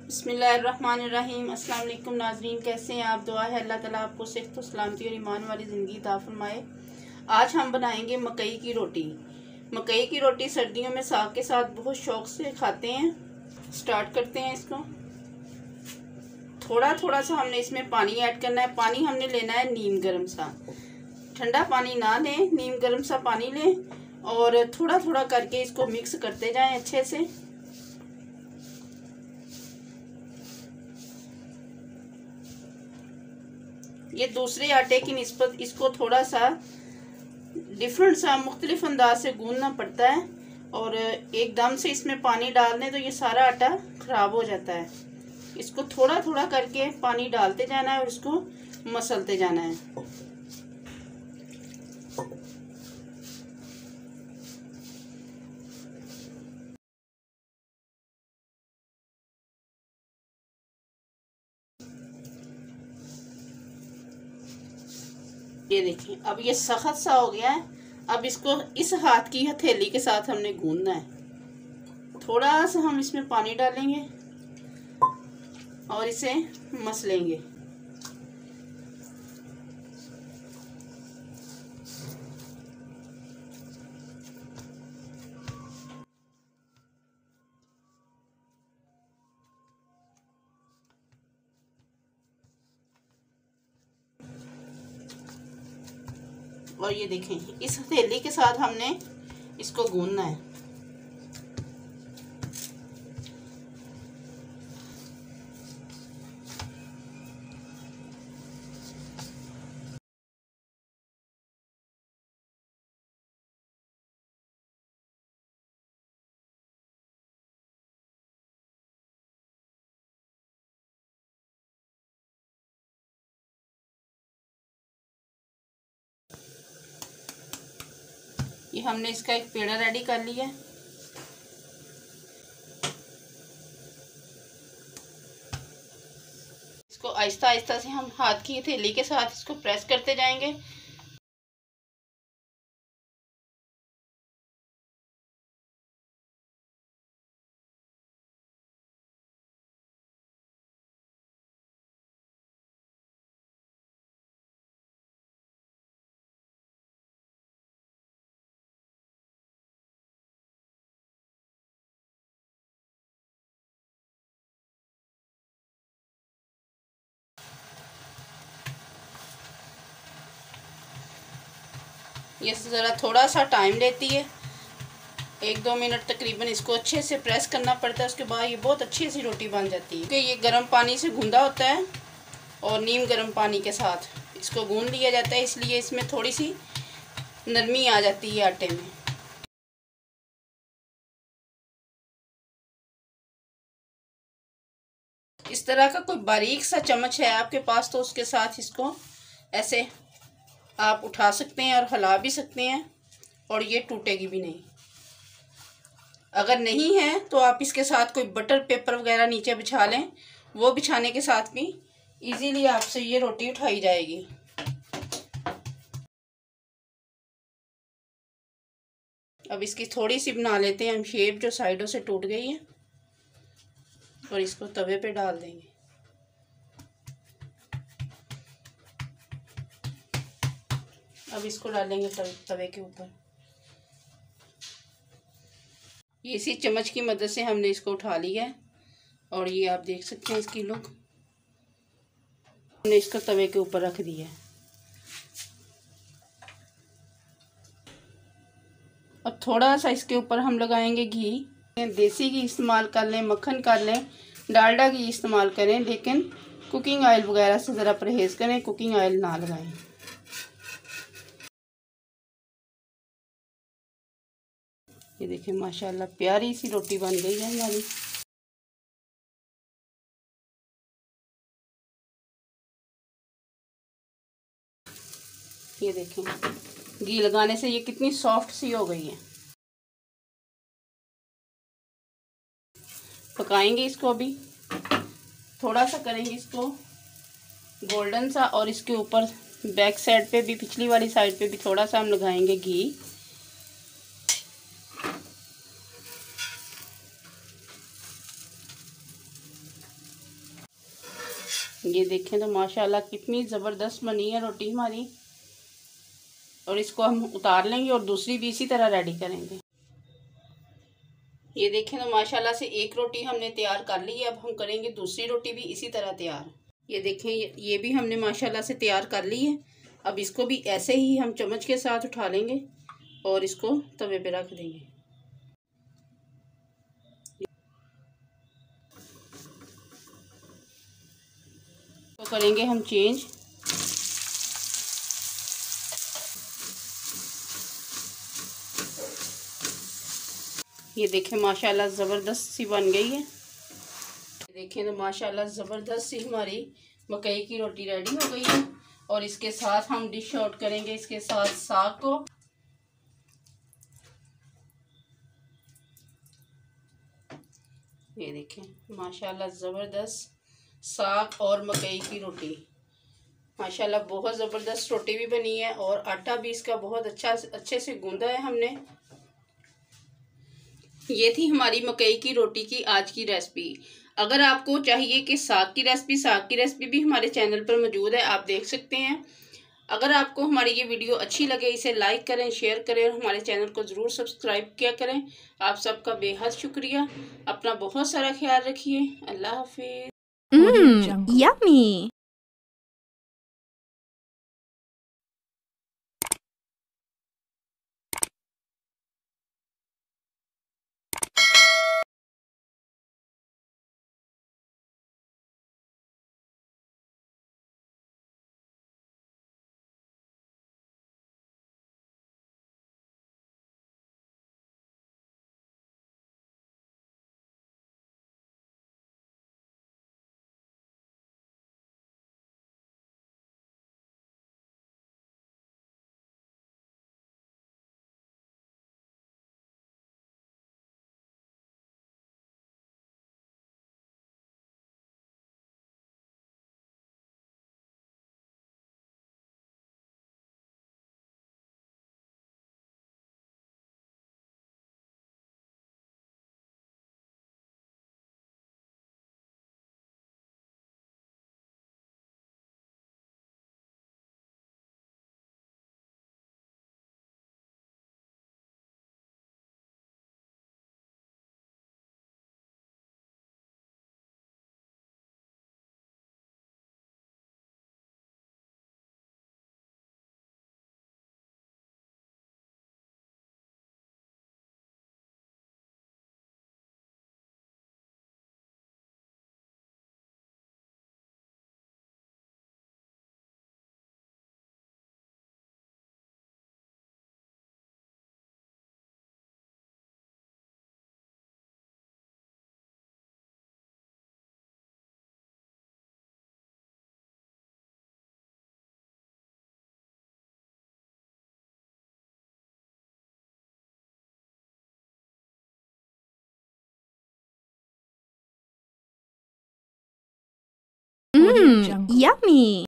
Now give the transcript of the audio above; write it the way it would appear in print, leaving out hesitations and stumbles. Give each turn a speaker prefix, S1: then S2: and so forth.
S1: बिस्मिल्लाहिर्रहमानिर्रहीम। अस्सलाम वालेकुम नाज़रीन, कैसे हैं आप? दुआ है अल्लाह ताला आपको सेहत सलामती और ईमान वाली ज़िंदगी अता फरमाए। आज हम बनाएंगे मकई की रोटी। मकई की रोटी सर्दियों में साग के साथ बहुत शौक़ से खाते हैं। स्टार्ट करते हैं इसको। थोड़ा थोड़ा सा हमने इसमें पानी ऐड करना है। पानी हमने लेना है नीम गर्म सा, ठंडा पानी ना लें, नीम गर्म सा पानी लें और थोड़ा थोड़ा करके इसको मिक्स करते जाएं अच्छे से। ये दूसरे आटे की निस्बत इसको थोड़ा सा डिफरेंट सा मुख्तलिफ अंदाज से गूंदना पड़ता है और एकदम से इसमें पानी डाल दें तो ये सारा आटा ख़राब हो जाता है। इसको थोड़ा थोड़ा करके पानी डालते जाना है और इसको मसलते जाना है। ये देखिए अब ये सख्त सा हो गया है। अब इसको इस हाथ की हथेली के साथ हमने गूंदना है। थोड़ा सा हम इसमें पानी डालेंगे और इसे मसलेंगे। और ये देखें इस हथेली के साथ हमने इसको गूंदना है। ये हमने इसका एक पेड़ा रेडी कर लिया है। इसको आहिस्ता आहिस्ता से हम हाथ की हथेली के साथ इसको प्रेस करते जाएंगे। ये ज़रा थोड़ा सा टाइम लेती है, 1-2 मिनट तकरीबन इसको अच्छे से प्रेस करना पड़ता है। उसके बाद ये बहुत अच्छी सी रोटी बन जाती है क्योंकि ये गर्म पानी से गूंदा होता है और नीम गर्म पानी के साथ इसको गूंद लिया जाता है, इसलिए इसमें थोड़ी सी नरमी आ जाती है आटे में। इस तरह का कोई बारीक सा चम्मच है आपके पास तो उसके साथ इसको ऐसे आप उठा सकते हैं और हिला भी सकते हैं और ये टूटेगी भी नहीं। अगर नहीं है तो आप इसके साथ कोई बटर पेपर वगैरह नीचे बिछा लें, वो बिछाने के साथ भी इजीली आपसे ये रोटी उठाई जाएगी। अब इसकी थोड़ी सी बना लेते हैं हम शेप जो साइडों से टूट गई है और इसको तवे पे डाल देंगे। अब इसको डालेंगे तवे के ऊपर। ये इसी चम्मच की मदद से हमने इसको उठा लिया है और ये आप देख सकते हैं इसकी लुक। हमने इसको तवे के ऊपर रख दिया है। अब थोड़ा सा इसके ऊपर हम लगाएंगे घी। देसी घी इस्तेमाल कर लें, मक्खन कर लें, डालडा घी इस्तेमाल करें, लेकिन कुकिंग ऑयल वगैरह से ज़रा परहेज़ करें, कुकिंग ऑयल ना लगाएं। ये देखिए माशाल्लाह प्यारी सी रोटी बन गई है हमारी। ये देखें घी लगाने से ये कितनी सॉफ्ट सी हो गई है। पकाएंगे इसको, अभी थोड़ा सा करेंगे इसको गोल्डन सा और इसके ऊपर बैक साइड पे भी, पिछली वाली साइड पे भी थोड़ा सा हम लगाएंगे घी। ये देखें तो माशाल्लाह कितनी ज़बरदस्त बनी है रोटी हमारी। और इसको हम उतार लेंगे और दूसरी भी इसी तरह रेडी करेंगे। ये देखें तो माशाल्लाह से एक रोटी हमने तैयार कर ली है। अब हम करेंगे दूसरी रोटी भी इसी तरह तैयार। ये देखें ये भी हमने माशाल्लाह से तैयार कर ली है। अब इसको भी ऐसे ही हम चम्मच के साथ उठा लेंगे और इसको तवे पे रख देंगे। तो करेंगे हम चेंज। ये देखें माशाल्लाह ज़बरदस्त सी बन गई है। देखें तो माशाल्लाह ज़बरदस्त सी हमारी मकई की रोटी रेडी हो गई है। और इसके साथ हम डिश आउट करेंगे इसके साथ साग को। ये देखें माशाल्लाह ज़बरदस्त साग और मकई की रोटी। माशाल्लाह बहुत ज़बरदस्त रोटी भी बनी है और आटा भी इसका बहुत अच्छे से गूंदा है हमने। ये थी हमारी मकई की रोटी की आज की रेसिपी। अगर आपको चाहिए कि साग की रेसिपी भी हमारे चैनल पर मौजूद है, आप देख सकते हैं। अगर आपको हमारी ये वीडियो अच्छी लगे इसे लाइक करें, शेयर करें और हमारे चैनल को ज़रूर सब्सक्राइब किया करें। आप सबका बेहद शुक्रिया। अपना बहुत सारा ख्याल रखिए। अल्लाह हाफिज़।
S2: Yummy! Yummy!